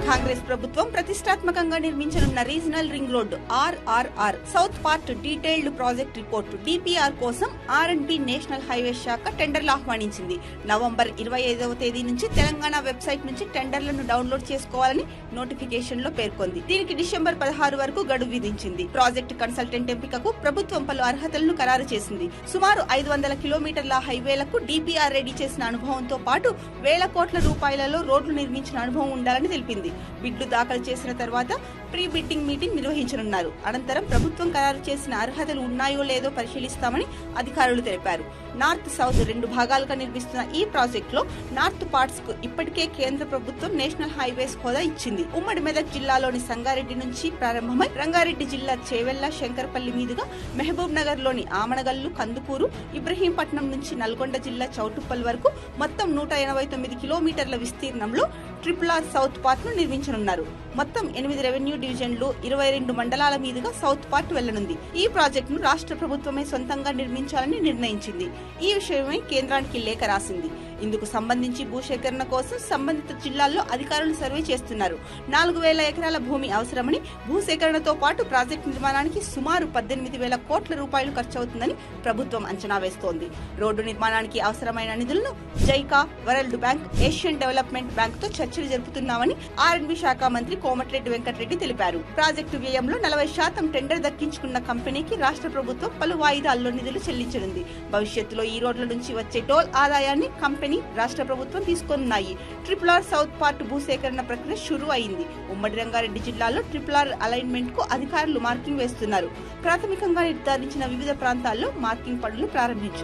కాంగ్రెస్ ప్రభుత్వం ప్రతిష్టాత్మకంగా నిర్మించనున్న regional ring road RRR south part detailed project report DPR కోసం R&B నేషనల్ హైవేస్ శాఖ టెండర్లు ఆహ్వానించింది. నవంబర్ 25వ తేదీ నుంచి తెలంగాణ వెబ్సైట్ నుంచి టెండర్లను డౌన్లోడ్ చేసుకోవాలని నోటిఫికేషన్ లో పేర్కొంది. దీనికి డిసెంబర్ 16 వరకు గడువు విధించింది. ప్రాజెక్టు కన్సల్టెంట్ ఎంపికకు ప్రభుత్వం పలు అర్హతలను ఖరారు చేసింది. సుమారు 500 కిలోమీటర్ల హైవేలకు DPR రెడీ చేసిన అనుభవంతో పాటు వేల కోట్ల రూపాయలలో రోడ్లు నిర్మించిన అనుభవం ఉండాలని తెలిపింది. బిడ్లు దాఖలు చేసిన తర్వాత ప్రీ బిడ్డింగ్ మీటింగ్ నిర్వహించనున్నారు. అనంతరం ప్రభుత్వం ఖరారు చేసిన అర్హతలు ఉన్నాయో లేదో పరిశీలిస్తామని అధికారులు తెలిపారు. నార్త్ సౌత్ 2 భాగాలుగా నిర్మిస్తున్న ఈ ప్రాజెక్టులో నార్త్ పార్ట్స్ కు ఇప్పటికే కేంద్ర ప్రభుత్వం నేషనల్ హైవేస్ హోదా ఇచ్చింది. ఉమ్మడి మెదక్ జిల్లాలోని సంగారెడ్డి నుంచి ప్రారంభమై రంగారెడ్డి జిల్లా చేవెళ్ల, శంకరపల్లి మీదుగా మహబూబ్ నగర్ లోని ఆమనగల్లు, కందుకూరు, ఇబ్రహీంపట్నం నుంచి నల్గొండ జిల్లా చౌటుప్పల్ వరకు మొత్తం 189 కిలోమీటర్ల విస్తీర్ణంలో RRR సౌత్ పార్ట్ ను నిర్మించనున్నారు. మొత్తం 8 రెవెన్యూ డివిజన్లు, 22 మండలాల మీదుగా సౌత్ పార్ట్ వెళ్లనుంది. ఈ ప్రాజెక్టును రాష్ట్ర ప్రభుత్వమే సొంతంగా నిర్మించాలని నిర్ణయించింది. ఈ విషయమై కేంద్రానికి లేఖ రాసింది. ఇందుకు సంబంధించి భూసేకరణ కోసం సంబంధిత జిల్లాల్లో అధికారులు సర్వే చేస్తున్నారు. 4000 ఎకరాల భూమి అవసరమని, భూసేకరణతో పాటు ప్రాజెక్టు నిర్మాణానికి సుమారు 18,000 కోట్ల రూపాయలు ఖర్చవుతుందని ప్రభుత్వం అంచనా వేస్తోంది. రోడ్డు నిర్మాణానికి అవసరమైన నిధులను JICA, world bank, Asian development bank తో చర్చలు జరుపుతున్నామని R&B శాఖ మంత్రి కోమటిరెడ్డి వెంకటరెడ్డి తెలిపారు. ప్రాజెక్టు వ్యయంలో 40% టెండర్ దక్కించుకున్న కంపెనీకి రాష్ట్ర ప్రభుత్వం పలు వాయిదాల్లో నిధులు చెల్లించనుంది. భవిష్యత్తులో ఈ రోడ్ల నుంచి వచ్చే టోల్ ఆదాయాన్ని కంపెనీ, రాష్ట్ర ప్రభుత్వం తీసుకోనున్నాయి. RRR సౌత్ పార్ట్ భూసేకరణ ప్రక్రియ షురూ అయింది. ఉమ్మడి రంగారెడ్డి జిల్లాలో RRR అలైన్మెంట్ కు అధికారులు మార్కింగ్ వేస్తున్నారు. ప్రాథమికంగా నిర్ధారించిన వివిధ ప్రాంతాల్లో మార్కింగ్ పనులు ప్రారంభించారు.